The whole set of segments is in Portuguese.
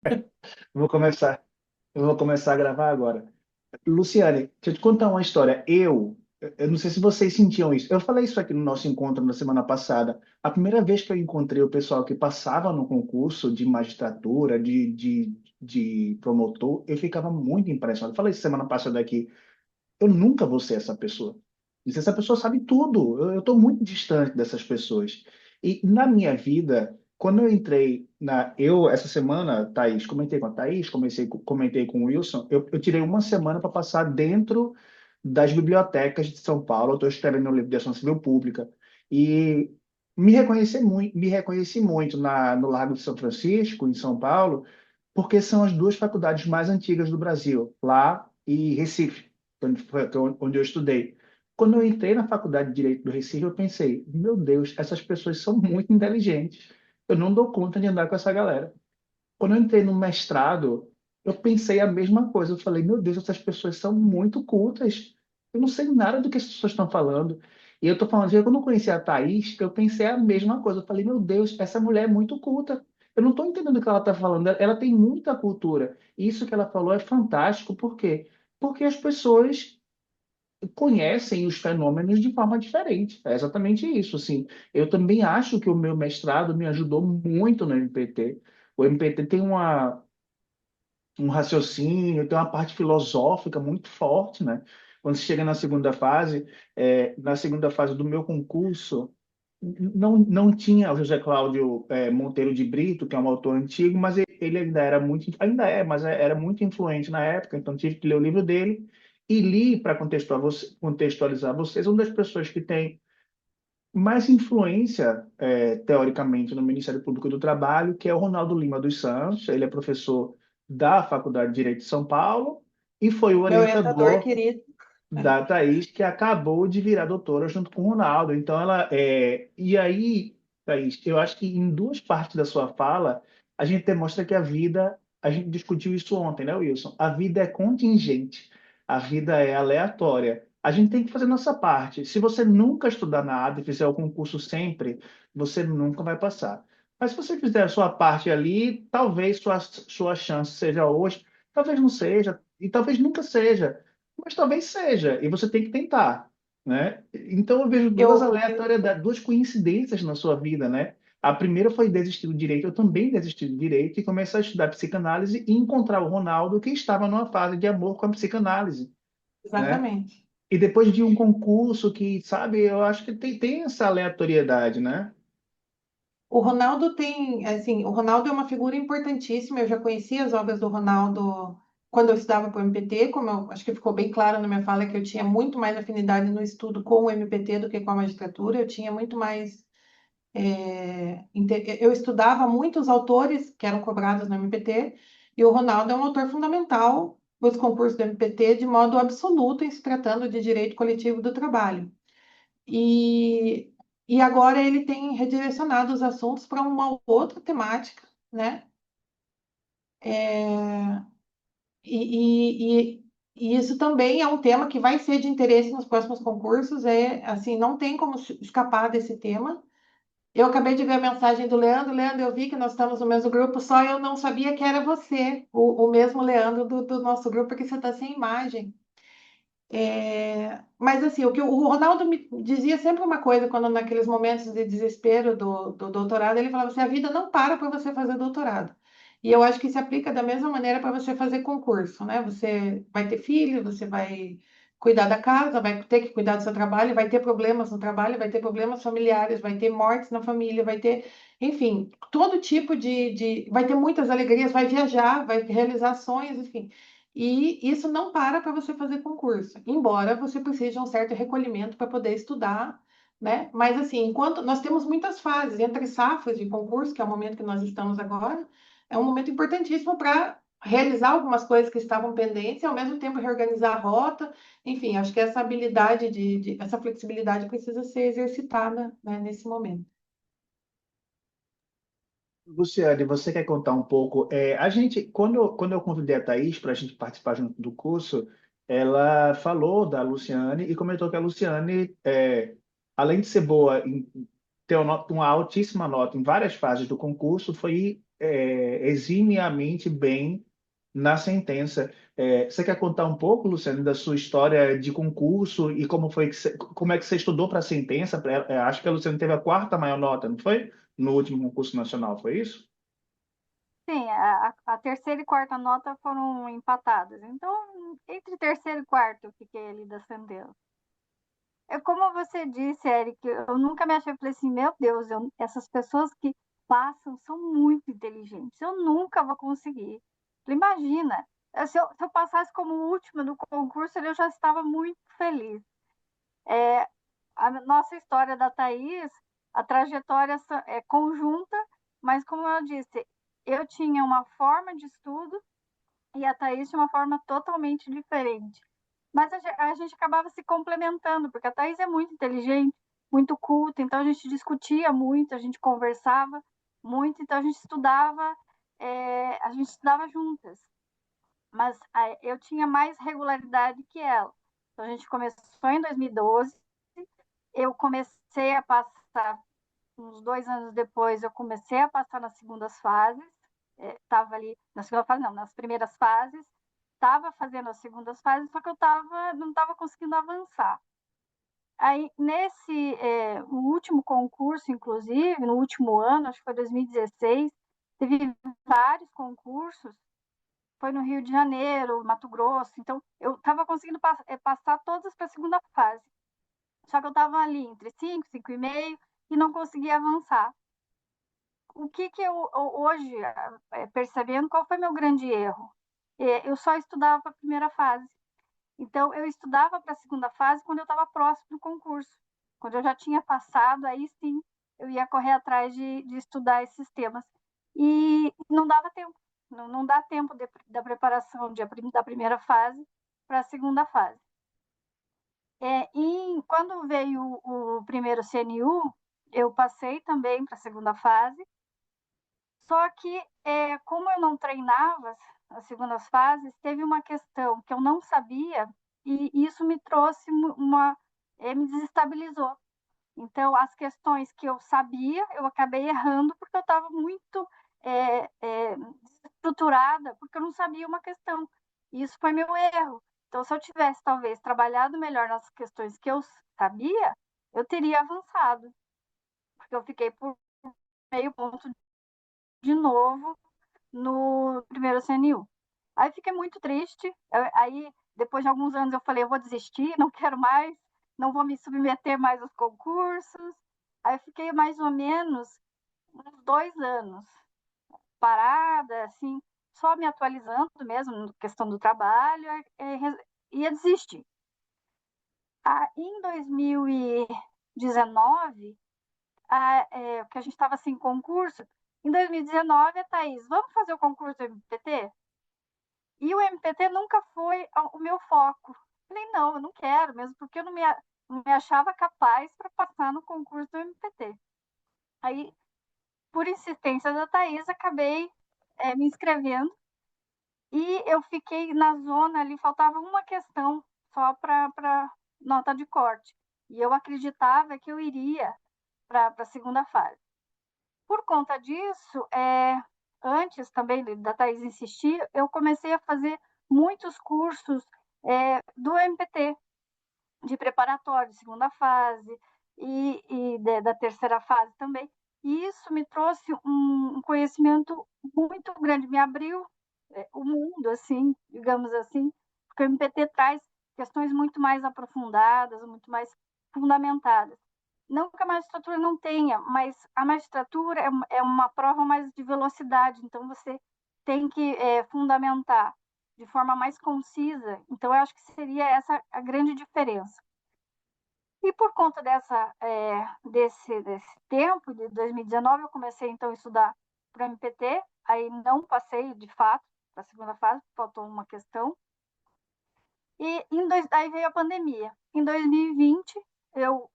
Eu vou começar, eu vou começar a gravar agora. Luciane, deixa eu te contar uma história. Eu não sei se vocês sentiam isso. Eu falei isso aqui no nosso encontro na semana passada. A primeira vez que eu encontrei o pessoal que passava no concurso de magistratura, de promotor, eu ficava muito impressionado. Eu falei isso semana passada aqui. Eu nunca vou ser essa pessoa. E essa pessoa sabe tudo. Eu estou muito distante dessas pessoas. E na minha vida, quando eu entrei na. Essa semana, Thaís, comentei com a Thaís, comentei com o Wilson, eu tirei uma semana para passar dentro das bibliotecas de São Paulo. Eu estou escrevendo um livro de ação civil pública. E me reconheci muito no Largo de São Francisco, em São Paulo, porque são as duas faculdades mais antigas do Brasil, lá e Recife onde eu estudei. Quando eu entrei na Faculdade de Direito do Recife, eu pensei, meu Deus, essas pessoas são muito inteligentes. Eu não dou conta de andar com essa galera. Quando eu entrei no mestrado, eu pensei a mesma coisa. Eu falei, meu Deus, essas pessoas são muito cultas. Eu não sei nada do que as pessoas estão falando. E eu estou falando, quando eu não conhecia a Thaís, eu pensei a mesma coisa. Eu falei, meu Deus, essa mulher é muito culta. Eu não estou entendendo o que ela está falando. Ela tem muita cultura. E isso que ela falou é fantástico. Por quê? Porque as pessoas conhecem os fenômenos de forma diferente. É exatamente isso, assim. Eu também acho que o meu mestrado me ajudou muito no MPT. O MPT tem um raciocínio, tem uma parte filosófica muito forte, né? Quando você chega na segunda fase do meu concurso, não tinha o José Cláudio Monteiro de Brito, que é um autor antigo, mas ele ainda era muito influente na época, então tive que ler o livro dele e li para contextualizar vocês, uma das pessoas que tem mais influência, teoricamente, no Ministério Público do Trabalho, que é o Ronaldo Lima dos Santos. Ele é professor da Faculdade de Direito de São Paulo e foi o Meu orientador orientador querido. da Thaís, que acabou de virar doutora junto com o Ronaldo. Então, e aí, Thaís, eu acho que em duas partes da sua fala, a gente demonstra que a gente discutiu isso ontem, né, Wilson? A vida é contingente, a vida é aleatória. A gente tem que fazer nossa parte. Se você nunca estudar nada e fizer o concurso sempre, você nunca vai passar. Mas se você fizer a sua parte ali, talvez sua chance seja hoje, talvez não seja, e talvez nunca seja, mas talvez seja, e você tem que tentar, né? Então eu vejo duas Eu, aleatoriedades, duas coincidências na sua vida, né? A primeira foi desistir do direito, eu também desisti do direito e comecei a estudar psicanálise e encontrar o Ronaldo que estava numa fase de amor com a psicanálise, né? exatamente. E depois de um concurso que, sabe, eu acho que tem essa aleatoriedade, né? O Ronaldo tem, assim, o Ronaldo é uma figura importantíssima. Eu já conhecia as obras do Ronaldo quando eu estudava para o MPT, como eu acho que ficou bem claro na minha fala que eu tinha muito mais afinidade no estudo com o MPT do que com a magistratura. Eu tinha muito mais, eu estudava muitos autores que eram cobrados no MPT e o Ronaldo é um autor fundamental dos concursos do MPT de modo absoluto em se tratando de direito coletivo do trabalho. E, e agora ele tem redirecionado os assuntos para uma outra temática, né? É, e isso também é um tema que vai ser de interesse nos próximos concursos. Assim, não tem como escapar desse tema. Eu acabei de ver a mensagem do Leandro. Leandro, eu vi que nós estamos no mesmo grupo, só eu não sabia que era você, o mesmo Leandro do nosso grupo, porque você está sem imagem. Mas assim, o que o Ronaldo me dizia sempre uma coisa quando naqueles momentos de desespero do doutorado, ele falava assim, a vida não para para você fazer doutorado. E eu acho que se aplica da mesma maneira para você fazer concurso, né? Você vai ter filho, você vai cuidar da casa, vai ter que cuidar do seu trabalho, vai ter problemas no trabalho, vai ter problemas familiares, vai ter mortes na família, vai ter, enfim, todo tipo vai ter muitas alegrias, vai viajar, vai realizar sonhos, enfim. E isso não para você fazer concurso, embora você precise de um certo recolhimento para poder estudar, né? Mas assim, enquanto nós temos muitas fases entre safras de concurso, que é o momento que nós estamos agora, é um momento importantíssimo para realizar algumas coisas que estavam pendentes e ao mesmo tempo reorganizar a rota. Enfim, acho que essa habilidade essa flexibilidade precisa ser exercitada, né, nesse momento. Luciane, você quer contar um pouco? A gente, quando eu convidei a Thaís para a gente participar junto do curso, ela falou da Luciane e comentou que a Luciane, além de ser boa em ter uma altíssima nota em várias fases do concurso, foi eximiamente bem na sentença. Você quer contar um pouco, Luciano, da sua história de concurso e como é que você estudou para a sentença? Acho que a Luciana teve a quarta maior nota, não foi? No último concurso nacional, foi isso? Sim, a terceira e quarta nota foram empatadas. Então, entre terceiro e quarto, eu fiquei ali da sentença. É como você disse, Eric, eu nunca me achei, eu falei assim, meu Deus, essas pessoas que passam são muito inteligentes, eu nunca vou conseguir. Imagina, se eu passasse como última no concurso, eu já estava muito feliz. A nossa história da Thaís, a trajetória é conjunta, mas como eu disse, eu tinha uma forma de estudo e a Thaís tinha uma forma totalmente diferente. Mas a gente acabava se complementando, porque a Thaís é muito inteligente, muito culta, então a gente discutia muito, a gente conversava muito, então a gente estudava juntas. Mas eu tinha mais regularidade que ela. Então a gente começou em 2012, eu comecei a passar, uns 2 anos depois, eu comecei a passar nas segundas fases, estava ali, na segunda fase não, nas primeiras fases, estava fazendo as segundas fases, só que não estava conseguindo avançar. Aí, no último concurso, inclusive, no último ano, acho que foi 2016, teve vários concursos, foi no Rio de Janeiro, Mato Grosso, então eu estava conseguindo passar todas para a segunda fase. Só que eu estava ali entre 5, 5,5 e não conseguia avançar. O que eu hoje, percebendo, qual foi meu grande erro? Eu só estudava para a primeira fase. Então, eu estudava para a segunda fase quando eu estava próximo do concurso. Quando eu já tinha passado, aí sim eu ia correr atrás de estudar esses temas. E não dava tempo. Não dá tempo da preparação da primeira fase para a segunda fase. Quando veio o primeiro CNU, eu passei também para a segunda fase. Só que, como eu não treinava as segundas fases, teve uma questão que eu não sabia e isso me trouxe me desestabilizou. Então, as questões que eu sabia, eu acabei errando porque eu estava muito desestruturada, porque eu não sabia uma questão. E isso foi meu erro. Então, se eu tivesse, talvez, trabalhado melhor nas questões que eu sabia, eu teria avançado, porque eu fiquei por meio ponto de novo no primeiro CNU. Aí fiquei muito triste. Aí, depois de alguns anos, eu falei: eu vou desistir, não quero mais, não vou me submeter mais aos concursos. Aí fiquei mais ou menos uns 2 anos parada, assim, só me atualizando mesmo, na questão do trabalho, ia desistir. Em 2019, que a gente estava assim, concurso, em 2019, a Thaís, vamos fazer o concurso do MPT? E o MPT nunca foi o meu foco. Falei, não, eu não quero, mesmo porque eu não me achava capaz para passar no concurso do MPT. Aí, por insistência da Thaís, acabei me inscrevendo e eu fiquei na zona ali, faltava uma questão só para nota de corte. E eu acreditava que eu iria para a segunda fase. Por conta disso, antes também da Thaís insistir, eu comecei a fazer muitos cursos do MPT, de preparatório, de segunda fase da terceira fase também. E isso me trouxe um conhecimento muito grande, me abriu o mundo, assim, digamos assim, porque o MPT traz questões muito mais aprofundadas, muito mais fundamentadas. Não que a magistratura não tenha, mas a magistratura é uma prova mais de velocidade, então você tem que fundamentar de forma mais concisa. Então, eu acho que seria essa a grande diferença. E por conta desse tempo, de 2019, eu comecei então a estudar para o MPT, aí não passei de fato para a segunda fase, faltou uma questão. Aí veio a pandemia. Em 2020, eu,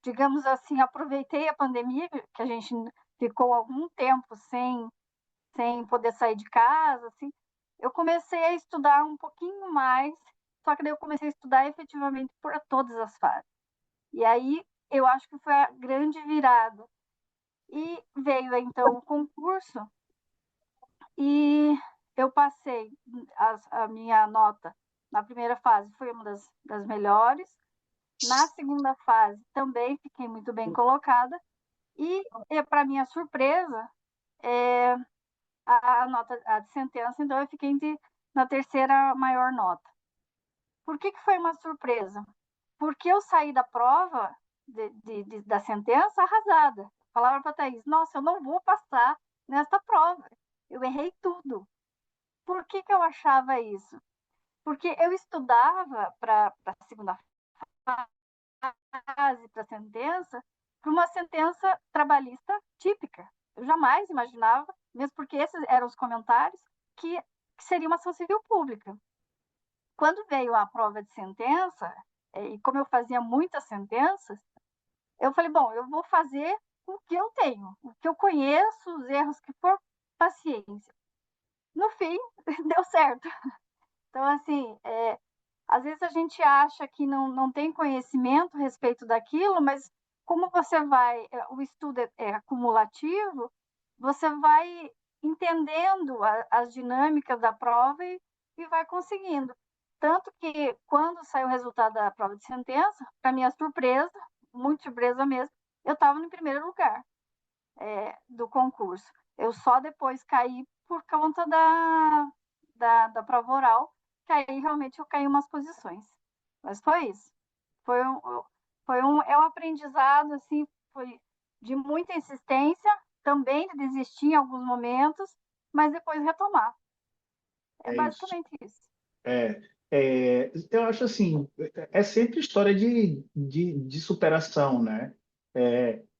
digamos assim, aproveitei a pandemia, que a gente ficou algum tempo sem poder sair de casa, assim. Eu comecei a estudar um pouquinho mais, só que daí eu comecei a estudar efetivamente por todas as fases. E aí eu acho que foi a grande virada. E veio então o concurso, e eu passei. A minha nota na primeira fase foi uma das melhores. Na segunda fase também fiquei muito bem colocada. E para minha surpresa, a nota de sentença, então eu fiquei na terceira maior nota. Por que foi uma surpresa? Porque eu saí da prova da sentença arrasada. Falava para a Thaís, nossa, eu não vou passar nesta prova. Eu errei tudo. Por que eu achava isso? Porque eu estudava para a segunda fase, para a sentença, para uma sentença trabalhista típica. Eu jamais imaginava, mesmo porque esses eram os comentários, que seria uma ação civil pública. Quando veio a prova de sentença, e como eu fazia muitas sentenças, eu falei, bom, eu vou fazer o que eu tenho, o que eu conheço, os erros que for, paciência. No fim, deu certo. Então, assim, às vezes a gente acha que não tem conhecimento a respeito daquilo, mas como o estudo é acumulativo, você vai entendendo as dinâmicas da prova e vai conseguindo. Tanto que, quando saiu o resultado da prova de sentença, para minha surpresa, muito surpresa mesmo, eu estava no primeiro lugar do concurso. Eu só depois caí por conta da prova oral, que aí realmente eu caí umas posições. Mas foi isso. É um aprendizado, assim, foi de muita insistência, também de desistir em alguns momentos, mas depois retomar. É É isso. basicamente isso. Eu acho assim, é sempre história de superação, né?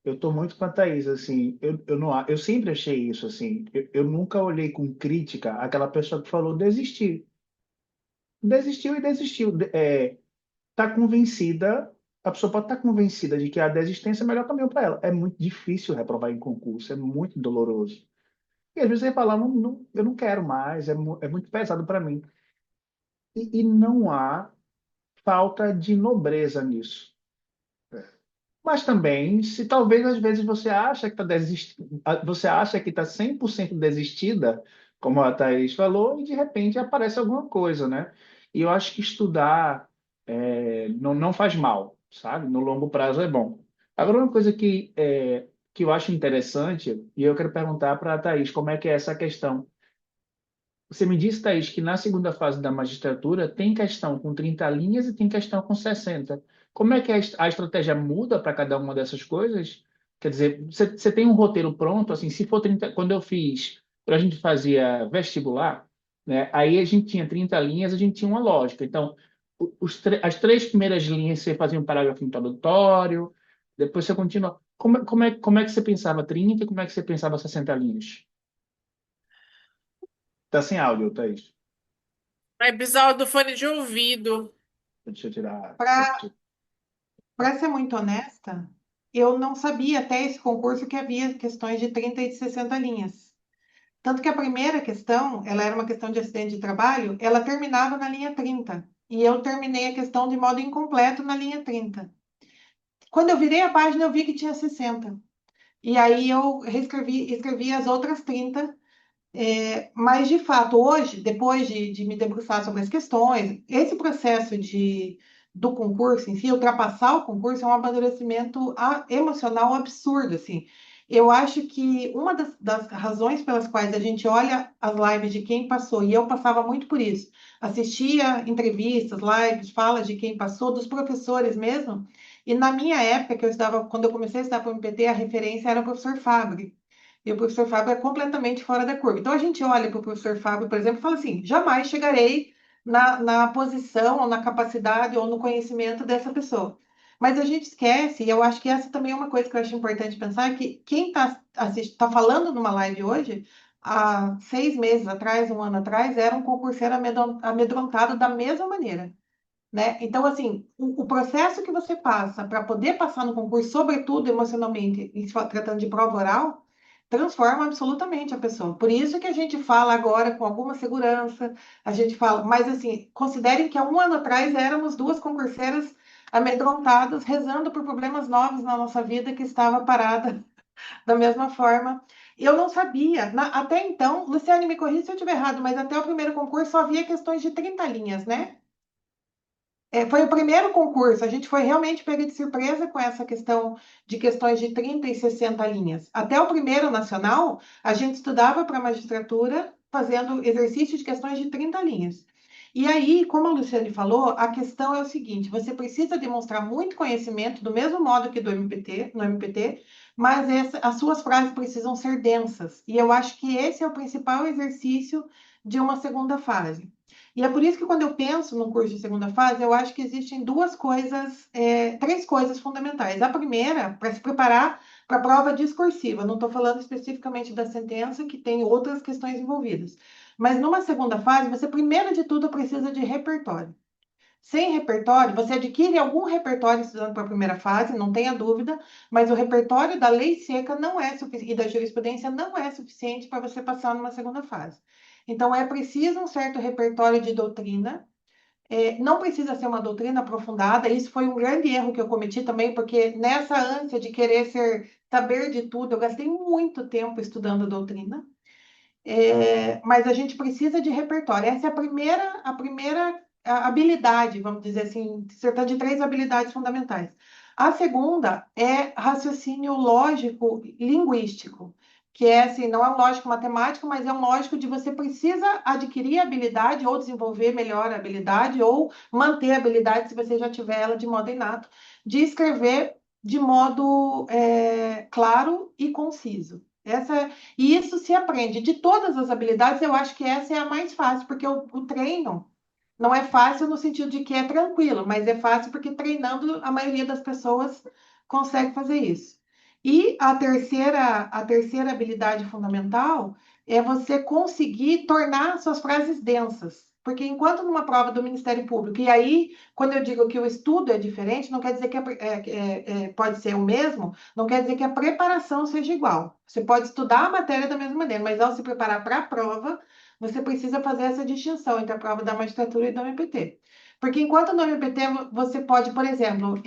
Eu estou muito com a Thaís, assim, eu, não, eu sempre achei isso, assim, eu nunca olhei com crítica aquela pessoa que falou desistir. Desistiu e desistiu. Tá convencida, a pessoa pode estar convencida de que a desistência é o melhor caminho para ela. É muito difícil reprovar em concurso, é muito doloroso. E às vezes você fala, eu não quero mais, é muito pesado para mim. E não há falta de nobreza nisso. Mas também, se talvez às vezes você acha que está você acha que está 100% desistida, como a Thaís falou, e de repente aparece alguma coisa, né? E eu acho que estudar não faz mal, sabe? No longo prazo é bom. Agora, uma coisa que eu acho interessante, e eu quero perguntar para a Thaís, como é que é essa questão. Você me disse, Thaís, que na segunda fase da magistratura tem questão com 30 linhas e tem questão com 60. Como é que a estratégia muda para cada uma dessas coisas? Quer dizer, você tem um roteiro pronto, assim, se for 30, quando eu fiz, quando a gente fazia vestibular, né, aí a gente tinha 30 linhas, a gente tinha uma lógica. Então, as três primeiras linhas você fazia um parágrafo introdutório, depois você continua. Como é que você pensava 30 e como é que você pensava 60 linhas? Tá sem áudio, Thaís. Vai precisar do fone de ouvido. Deixa eu tirar. Para ser muito honesta, eu não sabia até esse concurso que havia questões de 30 e de 60 linhas. Tanto que a primeira questão, ela era uma questão de acidente de trabalho, ela terminava na linha 30. E eu terminei a questão de modo incompleto na linha 30. Quando eu virei a página, eu vi que tinha 60. E aí eu escrevi as outras 30. Mas, de fato, hoje, depois de me debruçar sobre as questões, esse processo do concurso em si, ultrapassar o concurso, é um amadurecimento emocional absurdo, assim. Eu acho que uma das razões pelas quais a gente olha as lives de quem passou, e eu passava muito por isso, assistia entrevistas, lives, falas de quem passou, dos professores mesmo, e na minha época, quando eu comecei a estudar para o MPT, a referência era o professor Fabre. E o professor Fábio é completamente fora da curva. Então a gente olha para o professor Fábio, por exemplo, e fala assim: jamais chegarei na posição, ou na capacidade, ou no conhecimento dessa pessoa. Mas a gente esquece, e eu acho que essa também é uma coisa que eu acho importante pensar, que quem está falando numa live hoje, há 6 meses atrás, um ano atrás, era um concurseiro amedrontado da mesma maneira. Né? Então, assim, o processo que você passa para poder passar no concurso, sobretudo emocionalmente, em se tratando de prova oral, transforma absolutamente a pessoa. Por isso que a gente fala agora com alguma segurança, a gente fala, mas assim, considerem que há um ano atrás éramos duas concurseiras amedrontadas, rezando por problemas novos na nossa vida que estava parada da mesma forma. Eu não sabia. Até então, Luciane, me corrija se eu estiver errado, mas até o primeiro concurso só havia questões de 30 linhas, né? Foi o primeiro concurso, a gente foi realmente pega de surpresa com essa questão de questões de 30 e 60 linhas. Até o primeiro nacional, a gente estudava para a magistratura fazendo exercício de questões de 30 linhas. E aí, como a Luciane falou, a questão é o seguinte: você precisa demonstrar muito conhecimento, do mesmo modo que do MPT, no MPT, mas as suas frases precisam ser densas. E eu acho que esse é o principal exercício de uma segunda fase. E é por isso que quando eu penso no curso de segunda fase, eu acho que existem três coisas fundamentais. A primeira, para se preparar para a prova discursiva, não estou falando especificamente da sentença, que tem outras questões envolvidas. Mas numa segunda fase, você primeiro de tudo precisa de repertório. Sem repertório, você adquire algum repertório estudando para a primeira fase, não tenha dúvida, mas o repertório da lei seca não é suficiente, e da jurisprudência não é suficiente para você passar numa segunda fase. Então, é preciso um certo repertório de doutrina. Não precisa ser uma doutrina aprofundada. Isso foi um grande erro que eu cometi também, porque nessa ânsia de querer saber de tudo, eu gastei muito tempo estudando doutrina. Mas a gente precisa de repertório. Essa é a primeira habilidade, vamos dizer assim, se trata de três habilidades fundamentais. A segunda é raciocínio lógico linguístico, que é assim, não é um lógico matemático, mas é um lógico de você precisa adquirir habilidade ou desenvolver melhor a habilidade ou manter a habilidade, se você já tiver ela de modo inato, de escrever de modo claro e conciso. E isso se aprende. De todas as habilidades, eu acho que essa é a mais fácil, porque o treino não é fácil no sentido de que é tranquilo, mas é fácil porque treinando a maioria das pessoas consegue fazer isso. E a terceira habilidade fundamental é você conseguir tornar suas frases densas. Porque enquanto numa prova do Ministério Público, e aí, quando eu digo que o estudo é diferente, não quer dizer que pode ser o mesmo, não quer dizer que a preparação seja igual. Você pode estudar a matéria da mesma maneira, mas ao se preparar para a prova, você precisa fazer essa distinção entre a prova da magistratura e do MPT. Porque enquanto no MPT você pode, por exemplo,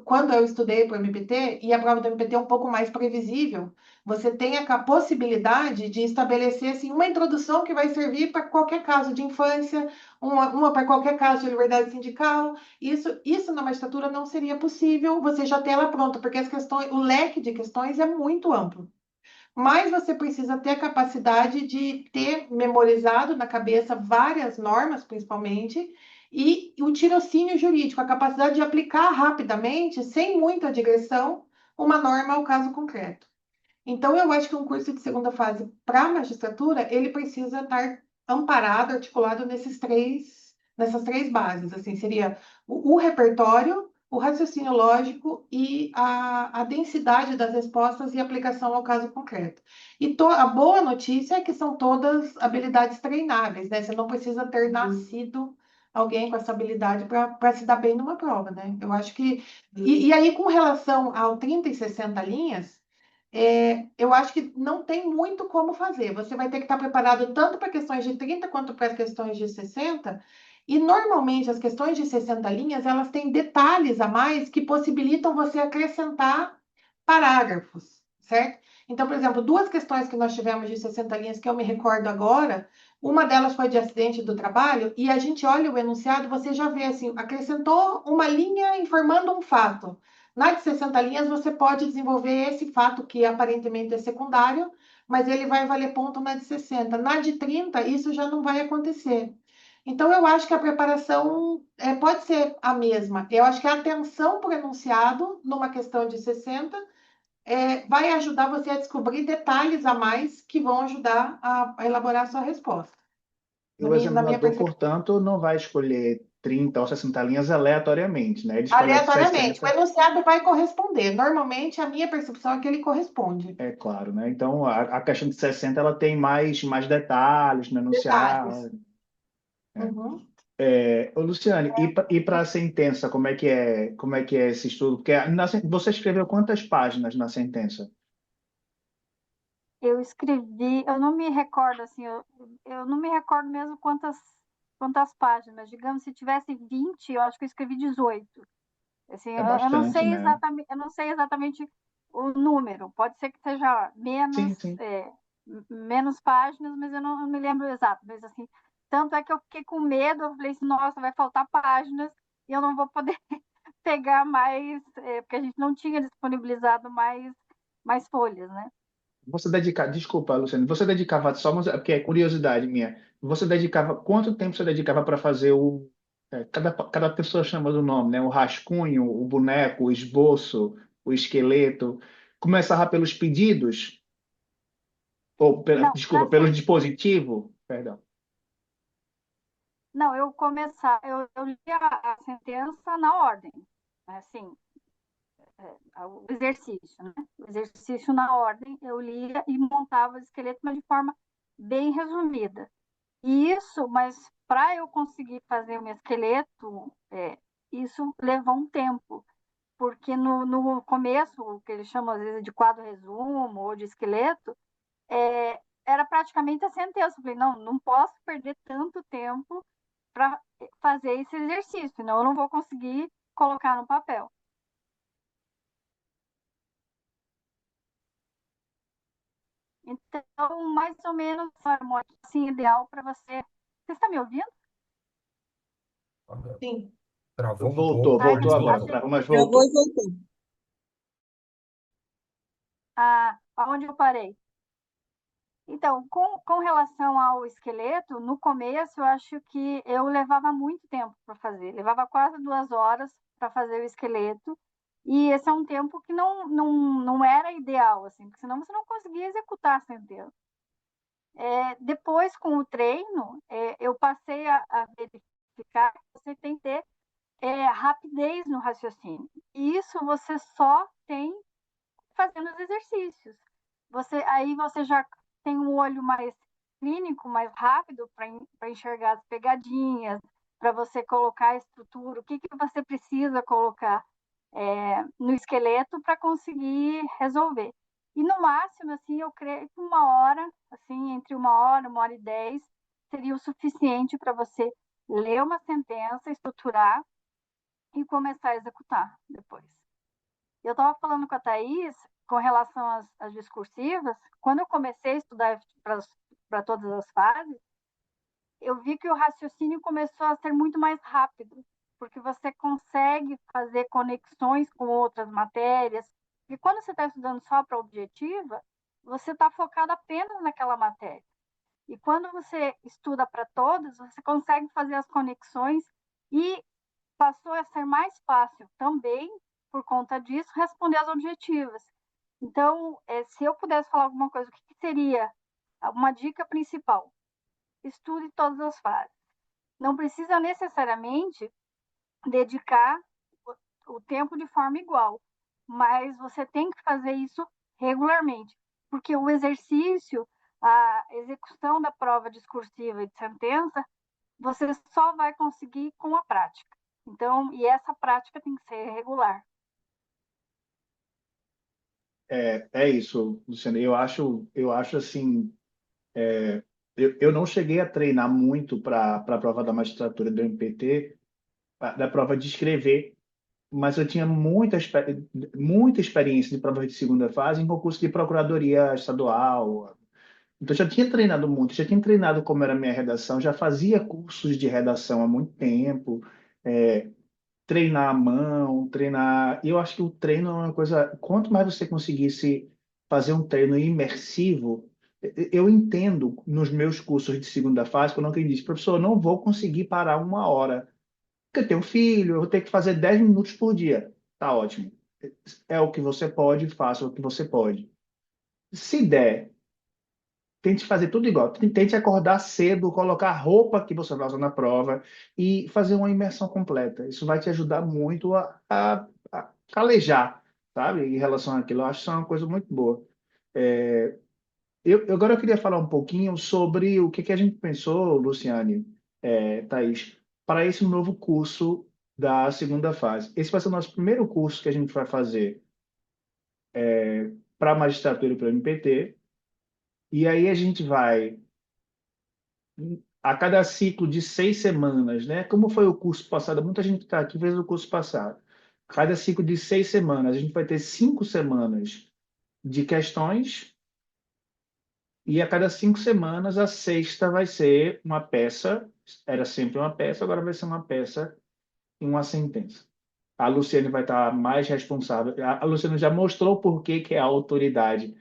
quando eu estudei para o MPT, e a prova do MPT é um pouco mais previsível, você tem a possibilidade de estabelecer assim, uma introdução que vai servir para qualquer caso de infância, uma para qualquer caso de liberdade sindical. Isso na magistratura não seria possível, você já tem ela pronta, porque o leque de questões é muito amplo. Mas você precisa ter a capacidade de ter memorizado na cabeça várias normas, principalmente, e o tirocínio jurídico, a capacidade de aplicar rapidamente, sem muita digressão, uma norma ao caso concreto. Então, eu acho que um curso de segunda fase para a magistratura, ele precisa estar amparado, articulado nessas três bases. Assim, seria o repertório, o raciocínio lógico e a densidade das respostas e aplicação ao caso concreto. E a boa notícia é que são todas habilidades treináveis, né? Você não precisa ter nascido alguém com essa habilidade para se dar bem numa prova, né? Eu acho que. E aí, com relação ao 30 e 60 linhas, eu acho que não tem muito como fazer. Você vai ter que estar preparado tanto para questões de 30 quanto para as questões de 60. E normalmente as questões de 60 linhas, elas têm detalhes a mais que possibilitam você acrescentar parágrafos, certo? Então, por exemplo, duas questões que nós tivemos de 60 linhas que eu me recordo agora, uma delas foi de acidente do trabalho, e a gente olha o enunciado, você já vê assim, acrescentou uma linha informando um fato. Na de 60 linhas, você pode desenvolver esse fato que aparentemente é secundário, mas ele vai valer ponto na de 60. Na de 30, isso já não vai acontecer. Então, eu acho que a preparação pode ser a mesma. Eu acho que a atenção para o enunciado, numa questão de 60, vai ajudar você a descobrir detalhes a mais que vão ajudar a elaborar a sua resposta. O Na minha examinador, percepção. portanto, não vai escolher 30 ou 60 linhas aleatoriamente, né? Ele escolhe a de Aleatoriamente, o 60, enunciado vai corresponder. Normalmente, a minha percepção é que ele corresponde. é claro, né? Então, a questão de 60 ela tem mais detalhes no Detalhes. enunciado. Né? Uhum. Ô, Luciane, e para a sentença, como é que é esse estudo? Porque você escreveu quantas páginas na sentença? Eu escrevi, eu não me recordo assim, eu não me recordo mesmo quantas páginas. Digamos, se tivesse 20, eu acho que eu escrevi 18. Assim, É eu não bastante, sei né? exatamente, eu não sei exatamente o número. Pode ser que seja Sim, menos, sim. menos páginas, mas eu não me lembro exato, mas assim, tanto é que eu fiquei com medo, eu falei assim, nossa, vai faltar páginas e eu não vou poder pegar mais, porque a gente não tinha disponibilizado mais folhas, né? Você dedicava, desculpa, Luciano, você dedicava só, porque é curiosidade minha, você dedicava, quanto tempo você dedicava para fazer cada pessoa chama do nome, né? O rascunho, o boneco, o esboço, o esqueleto. Começava pelos pedidos, Não, desculpa, pelo dispositivo, perdão. não, eu li a sentença na ordem, assim, o exercício, né? O exercício na ordem, eu lia e montava o esqueleto, mas de forma bem resumida. E isso, mas para eu conseguir fazer um esqueleto, isso levou um tempo, porque no começo, o que eles chamam às vezes de quadro resumo ou de esqueleto, era praticamente a sentença. Eu falei, não, não posso perder tanto tempo para fazer esse exercício, senão eu não vou conseguir colocar no papel. Então, mais ou menos, forma assim, ideal para você. Você está me ouvindo? Sim. Travou um Voltou, pouco, Ai, voltou mas agora, voltou. mas Travou voltou. e voltou. aonde eu parei? Então, com relação ao esqueleto, no começo eu acho que eu levava muito tempo para fazer, levava quase 2 horas para fazer o esqueleto, e esse é um tempo que não era ideal, assim, porque senão você não conseguia executar a sentença. Depois, com o treino, eu passei a verificar que você tem que ter rapidez no raciocínio. E isso você só tem fazendo os exercícios. Aí você já tem um olho mais clínico, mais rápido para enxergar as pegadinhas, para você colocar a estrutura, o que você precisa colocar no esqueleto para conseguir resolver. E no máximo, assim, eu creio que 1 hora, assim, entre 1 hora e 10, seria o suficiente para você ler uma sentença, estruturar e começar a executar depois. Eu estava falando com a Thaís com relação às discursivas. Quando eu comecei a estudar para todas as fases, eu vi que o raciocínio começou a ser muito mais rápido, porque você consegue fazer conexões com outras matérias. E quando você está estudando só para objetiva, você está focado apenas naquela matéria. E quando você estuda para todas, você consegue fazer as conexões e passou a ser mais fácil também, por conta disso, responder às objetivas. Então, se eu pudesse falar alguma coisa, o que seria uma dica principal? Estude todas as fases. Não precisa necessariamente dedicar o tempo de forma igual, mas você tem que fazer isso regularmente, porque o exercício, a execução da prova discursiva e de sentença, você só vai conseguir com a prática. Então, e essa prática tem que ser regular. É isso, Luciano. Eu acho assim, eu não cheguei a treinar muito para a prova da magistratura do MPT, da prova de escrever, mas eu tinha muita experiência de prova de segunda fase em concurso de procuradoria estadual. Então, eu já tinha treinado muito, já tinha treinado como era a minha redação, já fazia cursos de redação há muito tempo, treinar a mão, treinar. E eu acho que o treino é uma coisa. Quanto mais você conseguisse fazer um treino imersivo, eu entendo nos meus cursos de segunda fase, quando alguém diz, professor, eu não vou conseguir parar 1 hora, porque eu tenho filho, eu vou ter que fazer 10 minutos por dia. Tá ótimo. É o que você pode, faça o que você pode. Se der, tente fazer tudo igual. Tente acordar cedo, colocar a roupa que você vai usar na prova e fazer uma imersão completa. Isso vai te ajudar muito a calejar, sabe? Em relação àquilo. Eu acho isso uma coisa muito boa. Agora eu queria falar um pouquinho sobre o que a gente pensou, Luciane, Thaís, para esse novo curso da segunda fase. Esse vai ser o nosso primeiro curso que a gente vai fazer para a magistratura e para o MPT. E aí a gente vai a cada ciclo de 6 semanas, né? Como foi o curso passado? Muita gente está aqui fez o curso passado. Cada ciclo de 6 semanas, a gente vai ter 5 semanas de questões E a cada 5 semanas, a sexta vai ser uma peça. Era sempre uma peça, agora vai ser uma peça e uma sentença. A Luciane vai estar mais responsável. A Luciane já mostrou por que que é a autoridade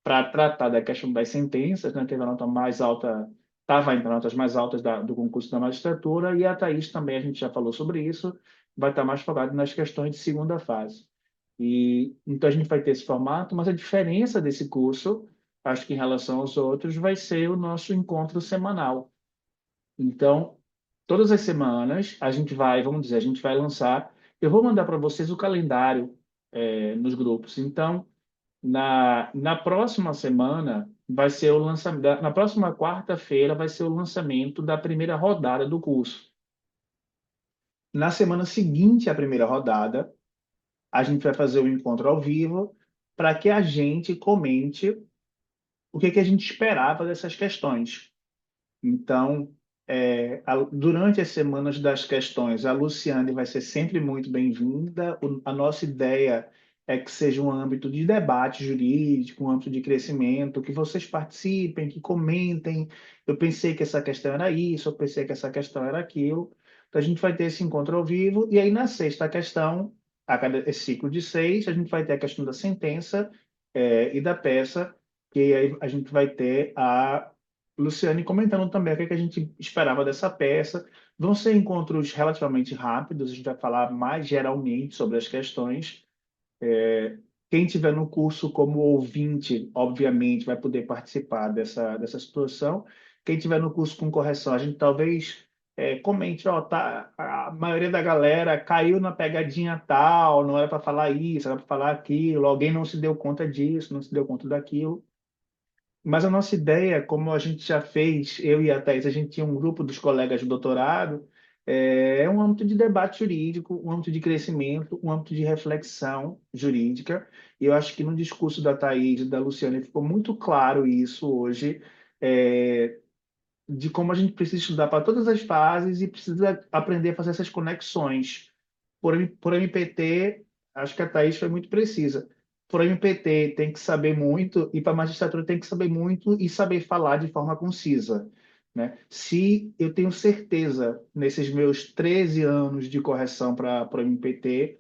para tratar da questão das sentenças, né? Teve a nota mais alta, estava entre as notas mais altas do concurso da magistratura, e a Thaís também, a gente já falou sobre isso, vai estar mais focada nas questões de segunda fase. E então a gente vai ter esse formato, mas a diferença desse curso, acho que em relação aos outros, vai ser o nosso encontro semanal. Então, todas as semanas a gente vai, vamos dizer, a gente vai lançar. Eu vou mandar para vocês o calendário nos grupos. Então, na próxima semana vai ser o lançamento, na próxima quarta-feira vai ser o lançamento da primeira rodada do curso. Na semana seguinte à primeira rodada, a gente vai fazer o encontro ao vivo para que a gente comente o que que a gente esperava dessas questões. Então, durante as semanas das questões, a Luciane vai ser sempre muito bem-vinda. A nossa ideia é que seja um âmbito de debate jurídico, um âmbito de crescimento, que vocês participem, que comentem. Eu pensei que essa questão era isso, eu pensei que essa questão era aquilo. Então, a gente vai ter esse encontro ao vivo. E aí, na sexta questão, a cada esse ciclo de 6, a gente vai ter a questão da sentença, e da peça, que aí a gente vai ter a Luciane comentando também o que que a gente esperava dessa peça. Vão ser encontros relativamente rápidos, a gente vai falar mais geralmente sobre as questões. Quem tiver no curso como ouvinte, obviamente, vai poder participar dessa situação. Quem tiver no curso com correção, a gente talvez comente, ó, tá, a maioria da galera caiu na pegadinha tal, não era para falar isso, era para falar aquilo, alguém não se deu conta disso, não se deu conta daquilo. Mas a nossa ideia, como a gente já fez, eu e a Thais, a gente tinha um grupo dos colegas de doutorado, é um âmbito de debate jurídico, um âmbito de crescimento, um âmbito de reflexão jurídica. E eu acho que no discurso da Thais e da Luciana ficou muito claro isso hoje, é, de como a gente precisa estudar para todas as fases e precisa aprender a fazer essas conexões. Por MPT, acho que a Thaís foi muito precisa. Por MPT tem que saber muito e para magistratura tem que saber muito e saber falar de forma concisa, né? Se eu tenho certeza, nesses meus 13 anos de correção para o MPT,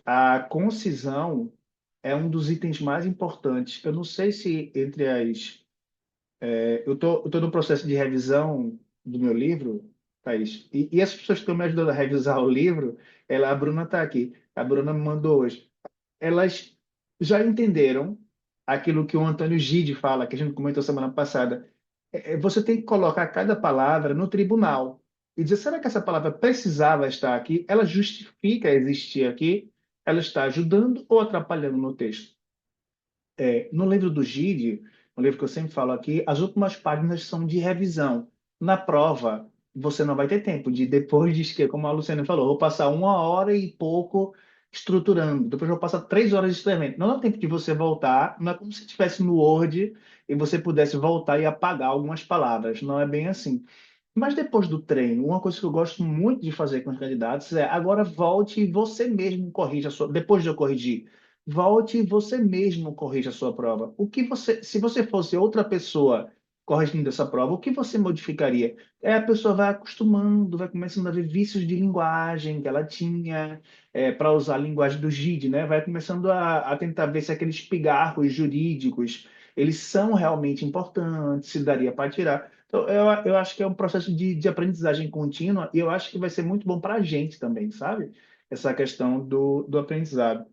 a concisão é um dos itens mais importantes. Eu não sei se entre as eu tô no processo de revisão do meu livro, Thaís, e as pessoas que estão me ajudando a revisar o livro, a Bruna está aqui, a Bruna me mandou hoje. Elas já entenderam aquilo que o Antônio Gide fala, que a gente comentou semana passada. Você tem que colocar cada palavra no tribunal e dizer, será que essa palavra precisava estar aqui? Ela justifica existir aqui? Ela está ajudando ou atrapalhando no texto? No livro do Gide, um livro que eu sempre falo aqui, as últimas páginas são de revisão. Na prova, você não vai ter tempo de, depois de escrever, como a Luciana falou, eu vou passar 1 hora e pouco estruturando, depois eu vou passar 3 horas escrevendo. Não dá tempo de você voltar, não é como se estivesse no Word e você pudesse voltar e apagar algumas palavras. Não é bem assim. Mas depois do treino, uma coisa que eu gosto muito de fazer com os candidatos é agora volte e você mesmo corrija a sua. Depois de eu corrigir, volte e você mesmo corrija a sua prova. Se você fosse outra pessoa corrigindo essa prova, o que você modificaria? A pessoa vai acostumando, vai começando a ver vícios de linguagem que ela tinha, para usar a linguagem do GID, né? Vai começando a tentar ver se aqueles pigarros jurídicos eles são realmente importantes, se daria para tirar. Então, eu acho que é um processo de aprendizagem contínua e eu acho que vai ser muito bom para a gente também, sabe? Essa questão do aprendizado.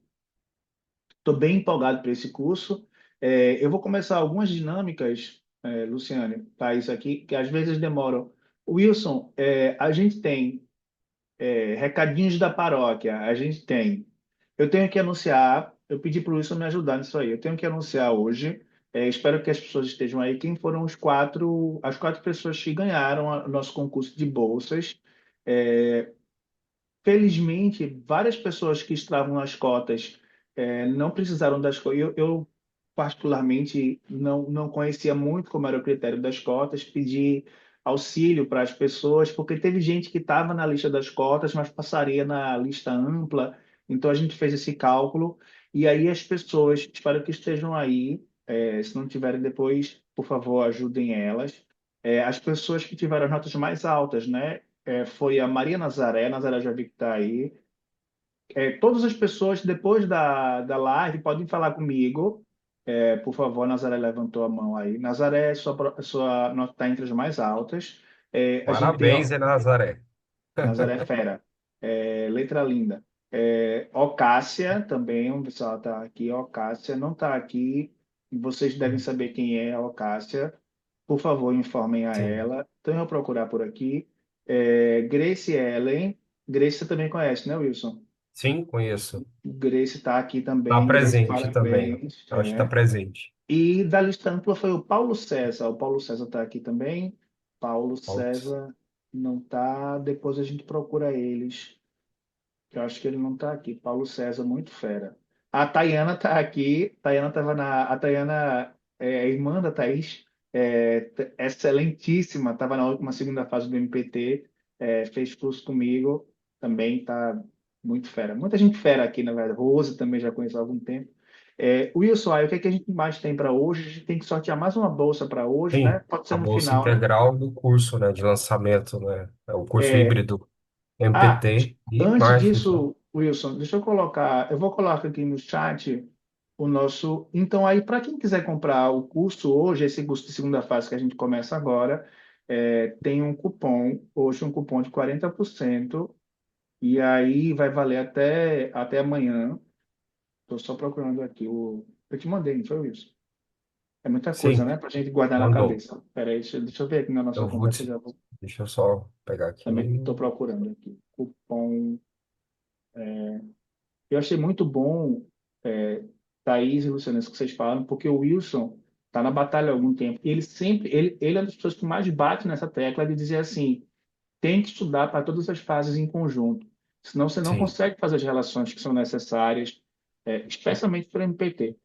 Estou bem empolgado para esse curso. Eu vou começar algumas dinâmicas, Luciane, tá? Isso aqui, que às vezes demoram. Wilson, a gente tem recadinhos da paróquia, a gente tem. Eu tenho que anunciar, eu pedi para o Wilson me ajudar nisso aí. Eu tenho que anunciar hoje. Espero que as pessoas estejam aí. Quem foram as quatro pessoas que ganharam o nosso concurso de bolsas? É, Felizmente, várias pessoas que estavam nas cotas não precisaram das cotas. Particularmente, não conhecia muito como era o critério das cotas, pedi auxílio para as pessoas, porque teve gente que estava na lista das cotas, mas passaria na lista ampla. Então, a gente fez esse cálculo. E aí, as pessoas, espero que estejam aí, se não tiverem depois, por favor, ajudem elas. As pessoas que tiveram as notas mais altas, né? Foi a Maria Nazaré, Nazaré já vi que está aí. Todas as pessoas, depois da live, podem falar comigo. Por favor, Nazaré levantou a mão aí. Nazaré, sua nota está entre as mais altas. A gente tem Parabéns, Nazaré. Nazaré Fera. Letra linda. Ocássia também, vamos ver se ela está aqui. Ocássia não está aqui. Vocês devem saber quem é a Ocássia. Por favor, informem a Sim, ela. Então, eu vou procurar por aqui. Grace Ellen. Grace você também conhece, né, Wilson? sim, conheço. Grace está aqui Está também. Grace, presente também. parabéns. Eu acho que está presente. E da lista ampla foi o Paulo César. O Paulo César está aqui também. Paulo Altos. César não está. Depois a gente procura eles. Que eu acho que ele não está aqui. Paulo César, muito fera. A Tayana está aqui. Tayana estava na. A Tayana é irmã da Thaís. Excelentíssima. Estava na última segunda fase do MPT. Fez curso comigo. Também está muito fera. Muita gente fera aqui, na verdade. Rose também já conheço há algum tempo. Wilson, aí, o que é que a gente mais tem para hoje? A gente tem que sortear mais uma bolsa para hoje, né? Sim, Pode ser a no bolsa final, né? integral do curso, né, de lançamento, né? É o curso É, híbrido Ah, MPT e antes marketing. disso, Wilson, deixa eu colocar, eu vou colocar aqui no chat o nosso. Então, aí, para quem quiser comprar o curso hoje, esse curso de segunda fase que a gente começa agora, tem um cupom, hoje um cupom de 40%, e aí vai valer até amanhã. Estou só procurando aqui o. Eu te mandei, não foi, Wilson? É muita coisa, Sim, né? Para a gente guardar na mandou. cabeça. Peraí, deixa eu ver aqui na nossa Eu vou conversa, te... já vou. Deixa eu só pegar aqui. Também estou procurando aqui. Cupom. Eu achei muito bom, Thaís e Luciana, isso que vocês falaram, porque o Wilson está na batalha há algum tempo. E ele é uma das pessoas que mais bate nessa tecla de dizer assim, tem que estudar para todas as fases em conjunto, senão você não Sim, consegue fazer as relações que são necessárias, especialmente para o MPT.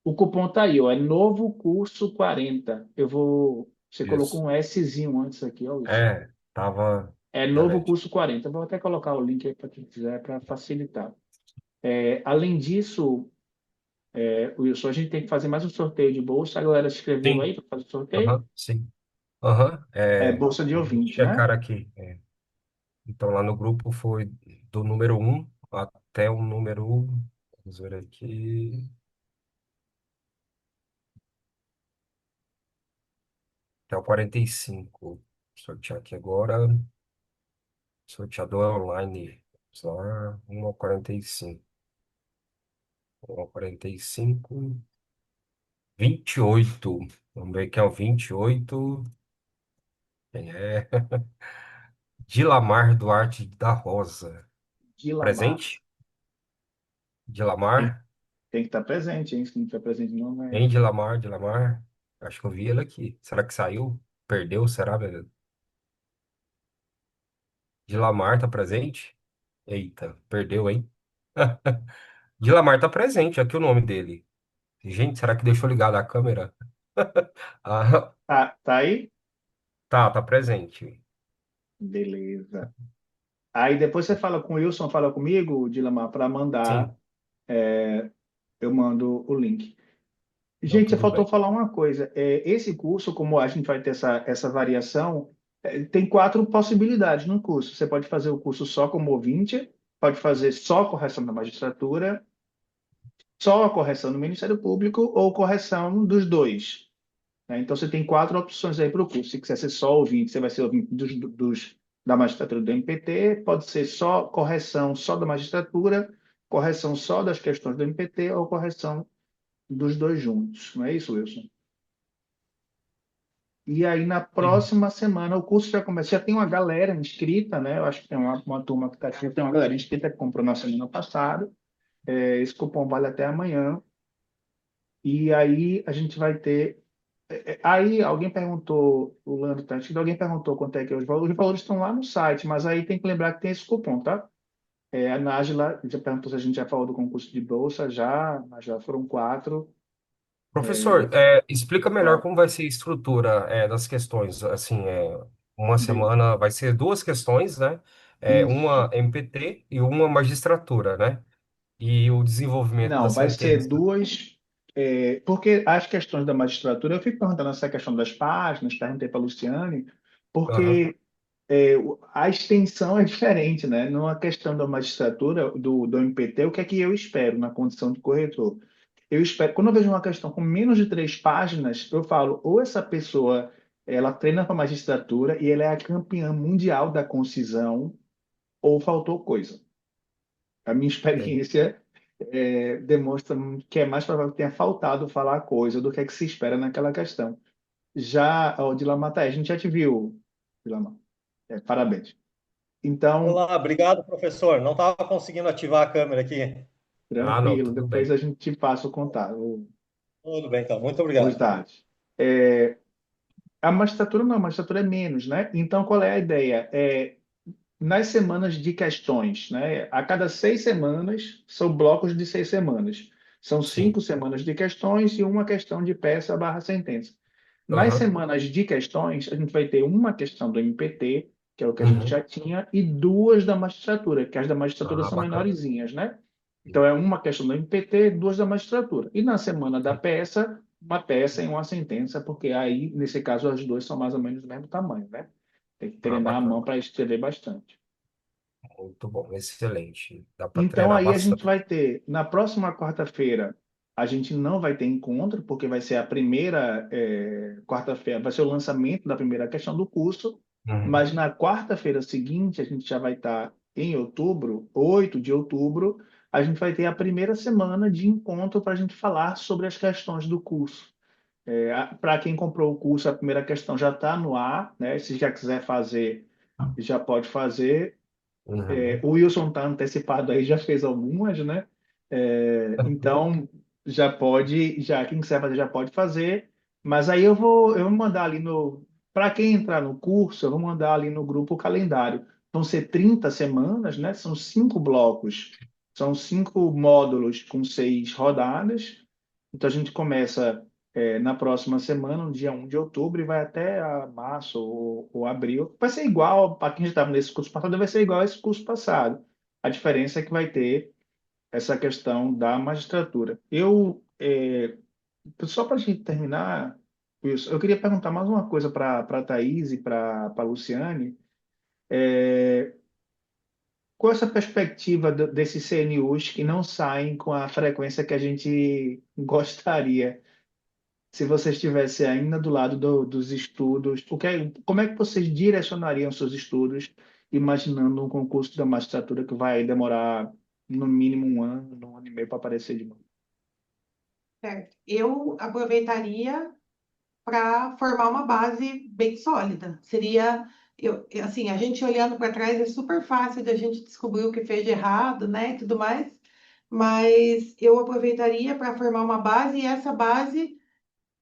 O cupom está aí, ó, é novo curso 40. Você colocou isso. um Szinho antes aqui, ó, Wilson. Tava. É novo Verdade. curso 40. Eu vou até colocar o link aí para quem quiser, para facilitar. Além disso, Wilson, a gente tem que fazer mais um sorteio de bolsa. A galera escreveu Sim, aí para fazer o sorteio. aham, sim. Aham, Bolsa de vou ouvinte, né? checar aqui. Então, lá no grupo foi do número um até o número. Vamos ver aqui. Até o 45. Vou sortear aqui agora. Sorteador online. Vamos lá. 1 ao 45. 1 ao 45. 28. Vamos ver quem é o 28. Quem é? Dilamar Duarte da Rosa. Guilamar. Presente? Tem, Dilamar? tem que estar presente, hein? Se não estiver presente, não é. Hein, Dilamar? Dilamar? Acho que eu vi ele aqui. Será que saiu? Perdeu? Será, meu Deus? Dilamar tá presente? Eita, perdeu, hein? Dilamar tá presente, aqui o nome dele. Gente, será que deixou ligada a câmera? Ah, Tá aí? tá presente. Beleza. Aí depois você fala com o Wilson, fala comigo, Dilamar, para mandar. Sim, Eu mando o link. não, Gente, tudo faltou bem. falar uma coisa. Esse curso, como a gente vai ter essa variação, tem quatro possibilidades no curso. Você pode fazer o curso só como ouvinte, pode fazer só correção da magistratura, só a correção do Ministério Público ou correção dos dois, né? Então, você tem quatro opções aí para o curso. Se quiser ser só ouvinte, você vai ser ouvinte da magistratura do MPT, pode ser só correção só da magistratura, correção só das questões do MPT ou correção dos dois juntos. Não é isso, Wilson? E aí, na Sim. próxima semana, o curso já começa. Já tem uma galera inscrita, né? Eu acho que tem uma turma que está aqui, tem uma galera inscrita que comprou na semana passada. Esse cupom vale até amanhã. E aí a gente vai ter. Aí alguém perguntou, o Lando tá assistindo, alguém perguntou quanto é que é os valores. Os valores estão lá no site, mas aí tem que lembrar que tem esse cupom, tá? A Nájila já perguntou se a gente já falou do concurso de bolsa, já foram quatro. Professor, explica melhor Ó, como vai ser a estrutura das questões. Assim, uma de- semana vai ser duas questões, né? isso. Uma MPT e uma magistratura, né? E o desenvolvimento da Não, vai ser sentença. duas. Porque as questões da magistratura, eu fico perguntando essa questão das páginas, perguntei para a Luciane, Aham. porque a extensão é diferente, né? Numa questão da magistratura, do MPT, o que é que eu espero na condição de corretor? Eu espero, quando eu vejo uma questão com menos de 3 páginas, eu falo, ou essa pessoa, ela treina para magistratura e ela é a campeã mundial da concisão, ou faltou coisa. A minha Tem. experiência demonstra que é mais provável que tenha faltado falar coisa do que é que se espera naquela questão. Já, o Dilamata, a gente já te viu, Dilamata. Parabéns. Então, Olá, obrigado, professor. Não estava conseguindo ativar a câmera aqui. Ah, não, tranquilo, tudo depois bem. a gente te passa o contato, Tudo bem, então. Muito os obrigado. dados. A magistratura não, a magistratura é menos, né? Então, qual é a ideia? Nas semanas de questões, né? A cada 6 semanas, são blocos de 6 semanas. São Sim. 5 semanas de questões e uma questão de peça barra sentença. Nas Aham. semanas de questões, a gente vai ter uma questão do MPT, que é o que a gente Uhum. já tinha, e duas da magistratura, que as da magistratura Ah, são bacana. menorzinhas, né? Então, é uma questão do MPT, duas da magistratura. E na semana da Sim. peça, uma peça e uma sentença, porque aí, nesse caso, as duas são mais ou menos do mesmo tamanho, né? Tem que Ah, treinar a mão bacana. para escrever bastante. Muito bom, excelente. Dá para Então, treinar aí a gente bastante. vai ter, na próxima quarta-feira, a gente não vai ter encontro, porque vai ser a primeira quarta-feira, vai ser o lançamento da primeira questão do curso, Uhum. mas na quarta-feira seguinte, a gente já vai estar em outubro, 8 de outubro, a gente vai ter a primeira semana de encontro para a gente falar sobre as questões do curso. Para quem comprou o curso, a primeira questão já está no ar, né? Se já quiser fazer, já pode fazer. Uhum. O Wilson está antecipado aí, já fez algumas, né? Então, já pode, já quem quiser fazer já pode fazer, mas aí eu vou mandar ali no, para quem entrar no curso, eu vou mandar ali no grupo o calendário. Vão ser 30 semanas, né? São 5 blocos, são 5 módulos com 6 rodadas. Então, a gente começa na próxima semana, no dia 1 de outubro, e vai até março ou abril. Vai ser igual, para quem já estava nesse curso passado, vai ser igual a esse curso passado. A diferença é que vai ter essa questão da magistratura. Só para a gente terminar, Wilson, eu queria perguntar mais uma coisa para a Thaís e para a Luciane. Qual é essa perspectiva desses CNUs que não saem com a frequência que a gente gostaria? Se você estivesse ainda do lado dos estudos, como é que vocês direcionariam seus estudos, imaginando um concurso da magistratura que vai demorar no mínimo um ano e meio para aparecer de novo? Certo. Eu aproveitaria para formar uma base bem sólida. Seria, assim, a gente olhando para trás é super fácil de a gente descobrir o que fez de errado, né, e tudo mais, mas eu aproveitaria para formar uma base e essa base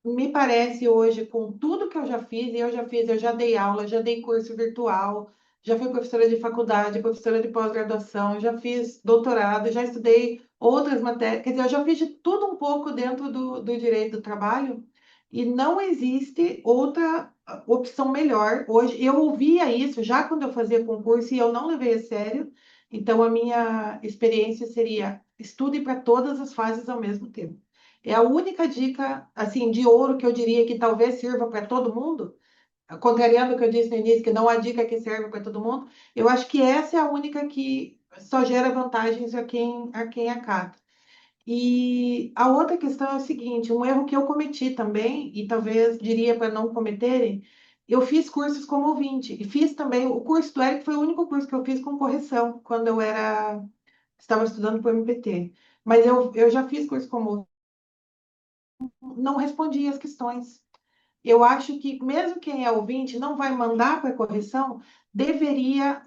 me parece hoje, com tudo que eu já fiz, e eu já dei aula, já dei curso virtual, já fui professora de faculdade, professora de pós-graduação, já fiz doutorado, já estudei outras matérias, quer dizer, eu já fiz de tudo um pouco dentro do direito do trabalho, e não existe outra opção melhor hoje. Eu ouvia isso já quando eu fazia concurso e eu não levei a sério, então a minha experiência seria estude para todas as fases ao mesmo tempo. É a única dica, assim, de ouro que eu diria que talvez sirva para todo mundo, contrariando o que eu disse no início, que não há dica que serve para todo mundo. Eu acho que essa é a única que só gera vantagens a quem acata. E a outra questão é o seguinte, um erro que eu cometi também, e talvez diria para não cometerem, eu fiz cursos como ouvinte, e fiz também, o curso do Eric foi o único curso que eu fiz com correção, quando estava estudando para o MPT. Mas eu já fiz curso como não respondia as questões. Eu acho que mesmo quem é ouvinte não vai mandar para a correção, deveria,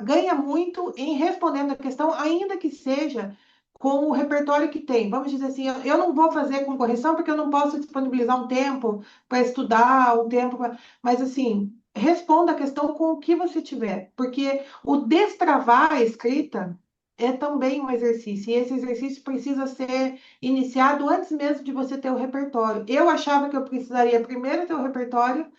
ganha muito em respondendo a questão, ainda que seja com o repertório que tem. Vamos dizer assim, eu não vou fazer com correção porque eu não posso disponibilizar um tempo para estudar, um tempo Mas assim, responda a questão com o que você tiver, porque o destravar a escrita é também um exercício, e esse exercício precisa ser iniciado antes mesmo de você ter o repertório. Eu achava que eu precisaria primeiro ter o repertório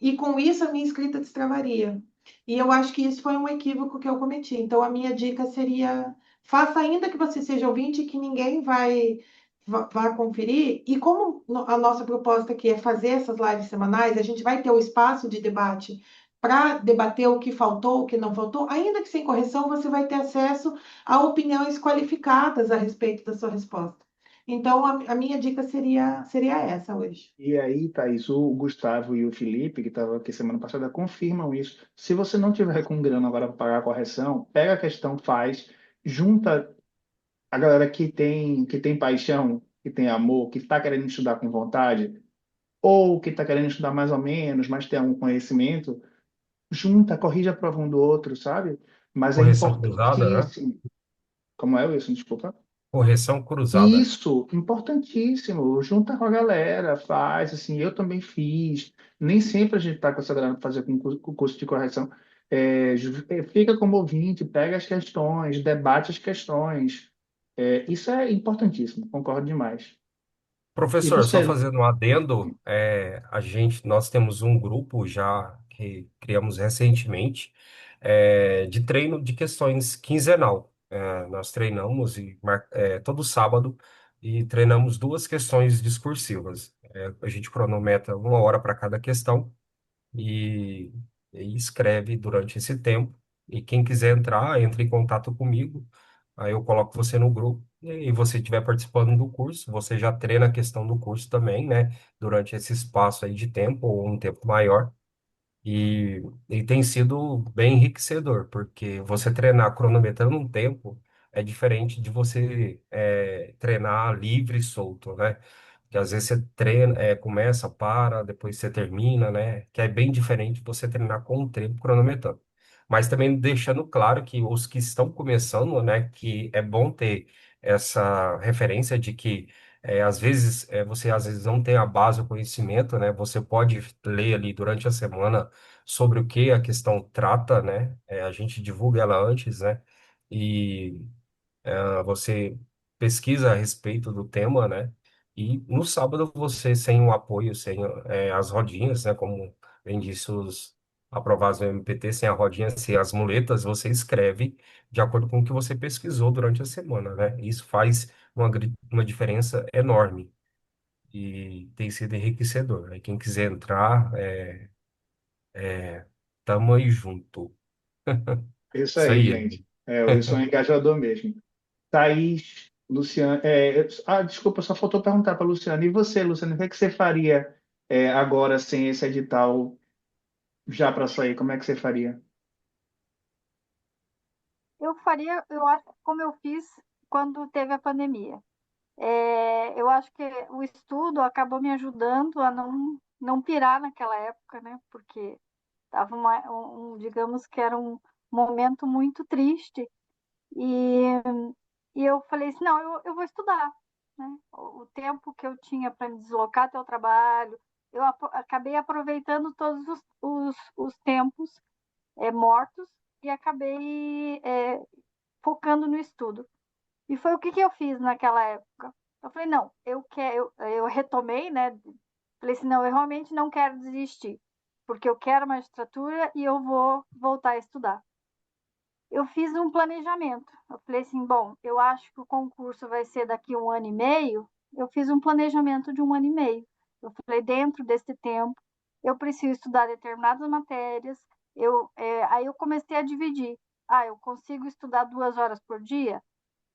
e com isso a minha escrita destravaria. E eu acho que isso foi um equívoco que eu cometi. Então a minha dica seria: faça ainda que você seja ouvinte, que ninguém vai vá conferir. E como a nossa proposta aqui é fazer essas lives semanais, a gente vai ter o espaço de debate para debater o que faltou, o que não faltou, ainda que sem correção, você vai ter acesso a opiniões qualificadas a respeito da sua resposta. Então, a minha dica seria essa hoje. E aí, Thaís, o Gustavo e o Felipe, que estavam aqui semana passada, confirmam isso. Se você não tiver com grana agora para pagar a correção, pega a questão, faz, junta a galera que tem paixão, que tem amor, que está querendo estudar com vontade, ou que está querendo estudar mais ou menos, mas tem algum conhecimento, junta, corrige a prova um do outro, sabe? Mas é Correção cruzada, né? importantíssimo. Como é, Wilson? Desculpa. Correção cruzada. Isso, importantíssimo. Junta com a galera, faz, assim, eu também fiz. Nem sempre a gente está com essa grana para fazer com curso de correção. Fica como ouvinte, pega as questões, debate as questões. Isso é importantíssimo, concordo demais. E Professor, só você, fazendo um adendo, nós temos um grupo já que criamos recentemente, de treino de questões quinzenal. Nós treinamos todo sábado e treinamos duas questões discursivas. A gente cronometra 1 hora para cada questão e, e escreve durante esse tempo. E quem quiser entrar, entre em contato comigo. Aí eu coloco você no grupo. E você estiver participando do curso, você já treina a questão do curso também, né? Durante esse espaço aí de tempo, ou um tempo maior. E tem sido bem enriquecedor, porque você treinar cronometrando um tempo é diferente de você treinar livre e solto, né? Que às vezes você treina, começa, para, depois você termina, né? Que é bem diferente você treinar com o tempo cronometrando. Mas também deixando claro que os que estão começando, né? Que é bom ter essa referência de que às vezes você às vezes não tem a base, o conhecimento, né? Você pode ler ali durante a semana sobre o que a questão trata, né? A gente divulga ela antes, né? E você pesquisa a respeito do tema, né? E no sábado você, sem o apoio, sem as rodinhas, né? Como bem disse os aprovados no MPT, sem a rodinha, sem as muletas, você escreve de acordo com o que você pesquisou durante a semana, né? Isso faz uma diferença enorme e tem sido enriquecedor. Aí quem quiser entrar, tamo aí junto. isso Isso aí, aí. gente. O Wilson é engajador mesmo. Thaís, Luciana. Desculpa, só faltou perguntar para a Luciana. E você, Luciana, o que é que você faria agora sem esse edital já para sair? Como é que você faria? Eu faria, eu acho, como eu fiz quando teve a pandemia. Eu acho que o estudo acabou me ajudando a não pirar naquela época, né? Porque estava digamos que era um momento muito triste. E, e eu falei assim, não, eu vou estudar, né? O tempo que eu tinha para me deslocar até o trabalho, eu acabei aproveitando todos os tempos mortos e acabei focando no estudo. E foi o que eu fiz naquela época. Eu falei, não, eu retomei, né? Falei assim, não, eu realmente não quero desistir, porque eu quero magistratura e eu vou voltar a estudar. Eu fiz um planejamento. Eu falei assim, bom, eu acho que o concurso vai ser daqui 1 ano e meio. Eu fiz um planejamento de 1 ano e meio. Eu falei, dentro desse tempo, eu preciso estudar determinadas matérias. Aí eu comecei a dividir. Ah, eu consigo estudar 2 horas por dia?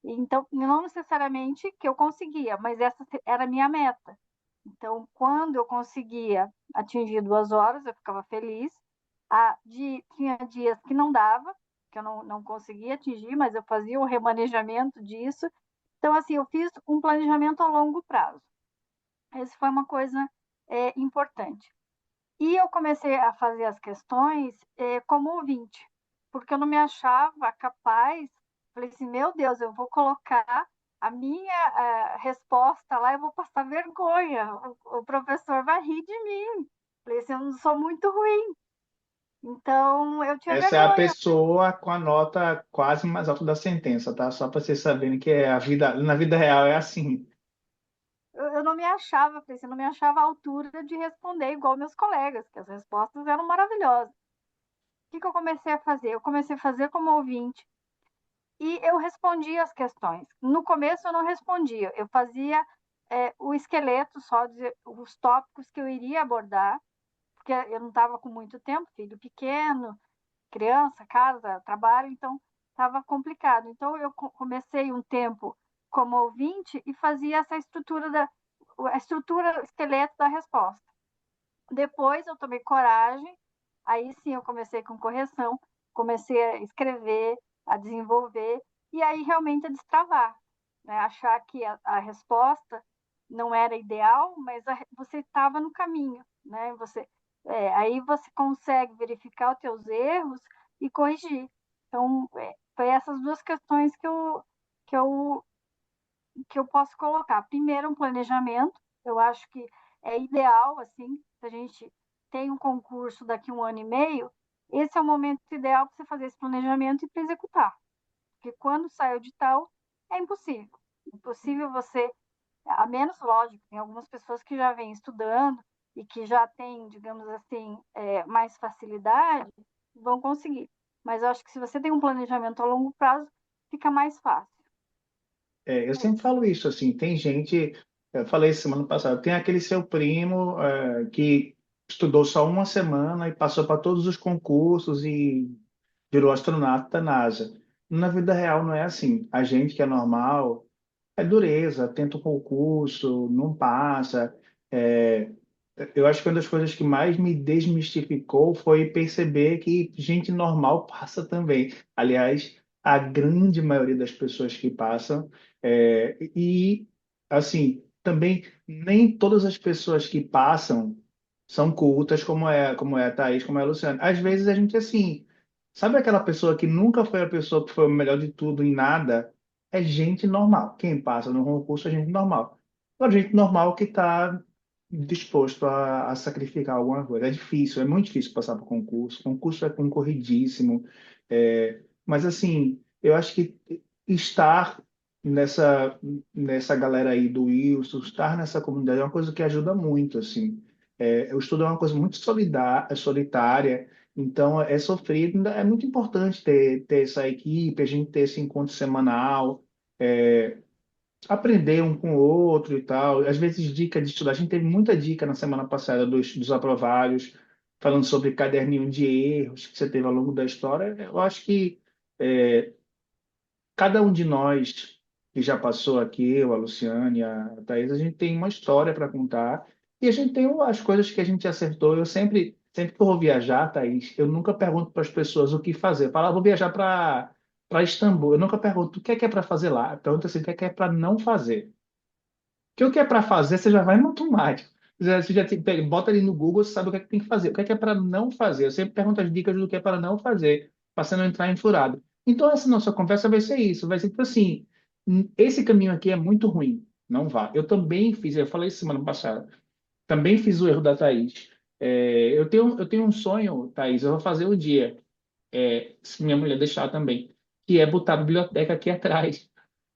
Então, não necessariamente que eu conseguia, mas essa era a minha meta. Então, quando eu conseguia atingir 2 horas, eu ficava feliz. Tinha dias que não dava, que eu não conseguia atingir, mas eu fazia o remanejamento disso. Então, assim, eu fiz um planejamento a longo prazo. Essa foi uma coisa importante. E eu comecei a fazer as questões como ouvinte, porque eu não me achava capaz. Falei assim, meu Deus, eu vou colocar a minha resposta lá, eu vou passar vergonha, o professor vai rir de mim. Falei assim, eu não sou muito ruim. Então, eu tinha Essa é a vergonha. pessoa com a nota quase mais alta da sentença, tá? Só para vocês saberem que na vida real é assim. Eu não me achava, falei assim, eu não me achava à altura de responder igual meus colegas, que as respostas eram maravilhosas. O que eu comecei a fazer? Eu comecei a fazer como ouvinte. E eu respondia as questões. No começo eu não respondia, eu fazia o esqueleto, só dizer os tópicos que eu iria abordar, porque eu não estava com muito tempo, filho pequeno, criança, casa, trabalho, então estava complicado. Então eu comecei um tempo como ouvinte e fazia essa a estrutura, esqueleto da resposta. Depois eu tomei coragem, aí sim eu comecei com correção, comecei a escrever, a desenvolver, e aí realmente a destravar, né? Achar que a resposta não era ideal, mas você estava no caminho, né? Aí você consegue verificar os teus erros e corrigir. Então, foi essas duas questões que eu, que eu posso colocar. Primeiro, um planejamento. Eu acho que é ideal, assim, se a gente tem um concurso daqui a 1 ano e meio, esse é o momento ideal para você fazer esse planejamento e para executar. Porque quando sai o edital, é impossível. Impossível você, a menos, lógico, tem algumas pessoas que já vêm estudando e que já têm, digamos assim, mais facilidade, vão conseguir. Mas eu acho que se você tem um planejamento a longo prazo, fica mais fácil. Eu É sempre isso. falo isso, assim, tem gente, eu falei semana passada, tem aquele seu primo que estudou só uma semana e passou para todos os concursos e virou astronauta da NASA. Na vida real não é assim. A gente que é normal, é dureza, tenta o concurso, não passa. É, eu acho que uma das coisas que mais me desmistificou foi perceber que gente normal passa também. Aliás, a grande maioria das pessoas que passam. E, assim, também nem todas as pessoas que passam são cultas, como é a Thaís, como é a Luciana. Às vezes a gente, assim, sabe aquela pessoa que nunca foi a pessoa que foi o melhor de tudo em nada? É gente normal. Quem passa no concurso é gente normal. É gente normal que está disposto a sacrificar alguma coisa. É difícil, é muito difícil passar por concurso. Concurso é concorridíssimo. Mas, assim, eu acho que estar nessa, nessa galera aí do Wilson, estar nessa comunidade é uma coisa que ajuda muito, assim. O estudo é uma coisa muito solitária, então é sofrido. É muito importante ter essa equipe, a gente ter esse encontro semanal, é, aprender um com o outro e tal. Às vezes, dica de estudar. A gente teve muita dica na semana passada dos aprovados, falando sobre caderninho de erros que você teve ao longo da história. Eu acho que cada um de nós que já passou aqui, eu, a Luciane, a Thaís, a gente tem uma história para contar e a gente tem as coisas que a gente acertou. Eu sempre que eu vou viajar, Thaís, eu nunca pergunto para as pessoas o que fazer. Eu falo, vou viajar para Istambul. Eu nunca pergunto o que é para fazer lá. Eu pergunto assim, o que é para não fazer. Porque o que é para fazer, você já vai no automático. Você já bota ali no Google, você sabe o que é que tem que fazer. O que é para não fazer? Eu sempre pergunto as dicas do que é para não fazer, para você não entrar em furado. Então, essa nossa conversa vai ser isso. Vai ser tipo assim: esse caminho aqui é muito ruim. Não vá. Eu também fiz, eu falei isso semana passada, também fiz o erro da Thaís. Eu tenho um sonho, Thaís, eu vou fazer um dia, se minha mulher deixar também, que é botar a biblioteca aqui atrás.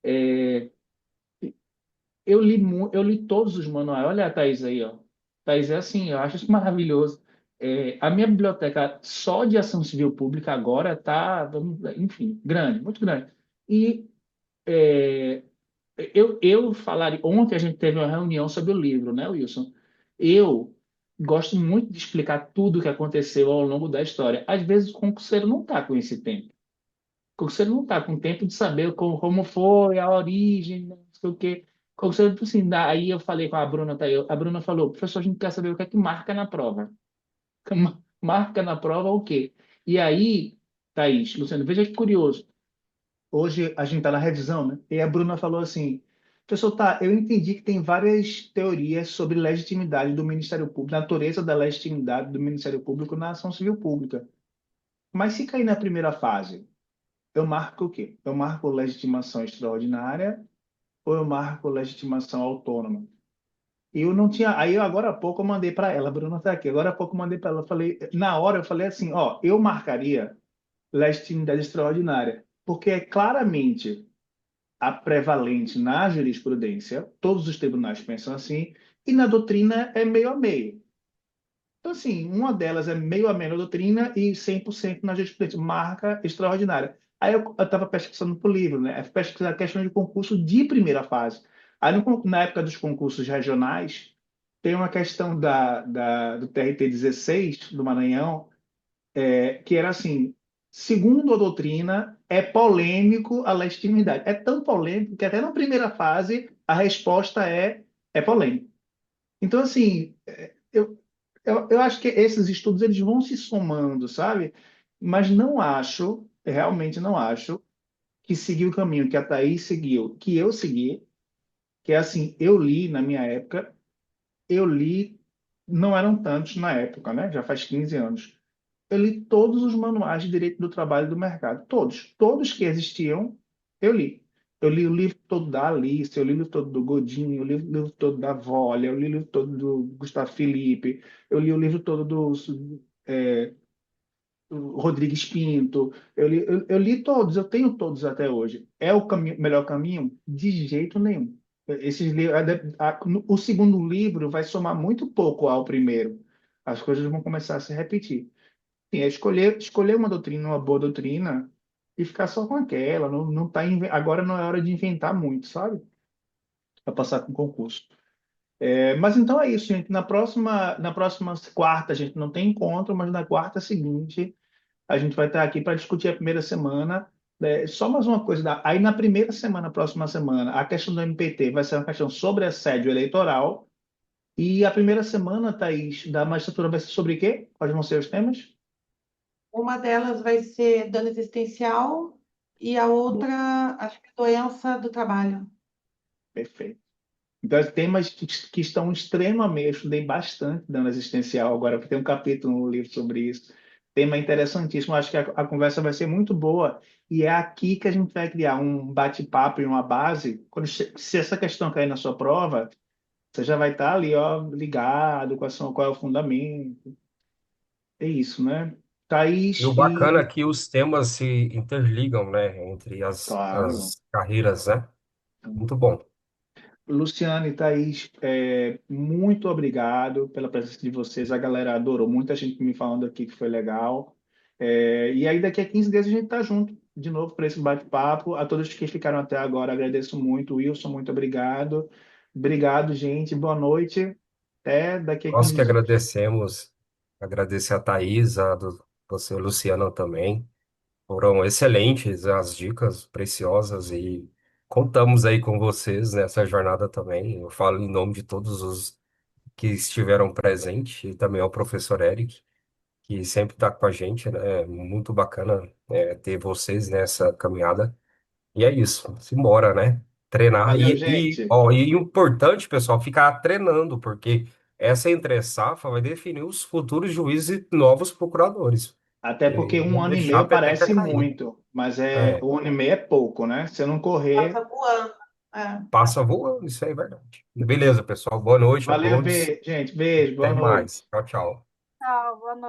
É, eu li todos os manuais. Olha a Thaís aí, ó. Thaís é assim, eu acho isso maravilhoso. A minha biblioteca só de ação civil pública agora está, enfim, grande, muito grande. E é, eu falaria, ontem a gente teve uma reunião sobre o livro, né, Wilson? Eu gosto muito de explicar tudo o que aconteceu ao longo da história. Às vezes o concurseiro não está com esse tempo. Você não está com tempo de saber como foi a origem, não sei o quê. Você, assim, aí eu falei com a Bruna, tá aí, a Bruna falou, professor, a gente quer saber o que é que marca na prova. Marca na prova o quê? E aí, Thaís, Luciano, veja que curioso. Hoje a gente está na revisão, né? E a Bruna falou assim, professor, tá, eu entendi que tem várias teorias sobre legitimidade do Ministério Público, natureza da legitimidade do Ministério Público na ação civil pública. Mas se cair na primeira fase, eu marco o quê? Eu marco legitimação extraordinária ou eu marco legitimação autônoma? E eu não tinha. Aí, agora há pouco, eu mandei para ela, a Bruna está aqui. Agora há pouco, eu mandei para ela. Eu falei, na hora, eu falei assim: ó, eu marcaria legitimidade extraordinária, porque é claramente a prevalente na jurisprudência, todos os tribunais pensam assim, e na doutrina é meio a meio. Então, assim, uma delas é meio a meio na doutrina e 100% na jurisprudência, marca extraordinária. Aí eu estava pesquisando para o livro, né? Pesquisar questão de concurso de primeira fase. Aí, na época dos concursos regionais, tem uma questão do TRT 16 do Maranhão, que era assim, segundo a doutrina, é polêmico a legitimidade. É tão polêmico que até na primeira fase a resposta é polêmica. Então, assim, eu acho que esses estudos eles vão se somando, sabe? Mas não acho, realmente não acho, que seguir o caminho que a Thaís seguiu, que eu segui, que é assim, eu li na minha época, eu li, não eram tantos na época, né? Já faz 15 anos. Eu li todos os manuais de direito do trabalho e do mercado, todos que existiam, eu li. Eu li o livro todo da Alice, eu li o livro todo do Godinho, eu li o livro todo da Volle, eu li o livro todo do Gustavo Felipe, eu li o livro todo do Rodrigues Pinto, eu li todos, eu tenho todos até hoje. É o melhor caminho? De jeito nenhum. O segundo livro vai somar muito pouco ao primeiro. As coisas vão começar a se repetir. Sim, é escolher uma doutrina, uma boa doutrina, e ficar só com aquela. Não, não tá, agora não é hora de inventar muito, sabe? Para passar com concurso. Mas então é isso, gente. Na próxima quarta a gente não tem encontro, mas na quarta seguinte a gente vai estar aqui para discutir a primeira semana. Só mais uma coisa, aí na primeira semana, próxima semana, a questão do MPT vai ser uma questão sobre assédio eleitoral. E a primeira semana, Thaís, da magistratura vai ser sobre quê? Quais vão ser os temas? Uma delas vai ser dano existencial e a outra, acho que doença do trabalho. Perfeito. Então, temas que estão extremamente, eu estudei bastante dano existencial agora, porque tem um capítulo no livro sobre isso. Tema interessantíssimo, acho que a conversa vai ser muito boa. E é aqui que a gente vai criar um bate-papo e uma base. Se essa questão cair na sua prova, você já vai estar ali, ó, ligado, qual é o fundamento. É isso, né? E o Thaís bacana é que os temas se interligam, né, entre claro. as carreiras, né? Muito bom. Luciane e Thaís, muito obrigado pela presença de vocês. A galera adorou. Muita gente me falando aqui que foi legal. E aí, daqui a 15 dias, a gente está junto de novo para esse bate-papo. A todos que ficaram até agora, agradeço muito. Wilson, muito obrigado. Obrigado, gente. Boa noite. Até daqui a Nós 15 que dias. agradecemos, agradecer a Thaís, você, Luciana também. Foram excelentes as dicas preciosas e contamos aí com vocês nessa jornada também. Eu falo em nome de todos os que estiveram presentes e também ao professor Eric, que sempre está com a gente, né? É muito bacana, ter vocês nessa caminhada. E é isso, simbora, né? Treinar. Valeu, Ó, gente. e importante, pessoal, ficar treinando, porque essa entre-safra vai definir os futuros juízes e novos procuradores. Até porque E um não ano e deixar a meio peteca parece cair. muito, mas É, um ano e meio é pouco, né? Se eu não correr. Passa voando. É. passa voando, isso aí é verdade. Beleza, pessoal. Boa noite a Valeu, todos. gente. Beijo, boa Até noite. mais. Tchau, tchau. Tchau, boa noite.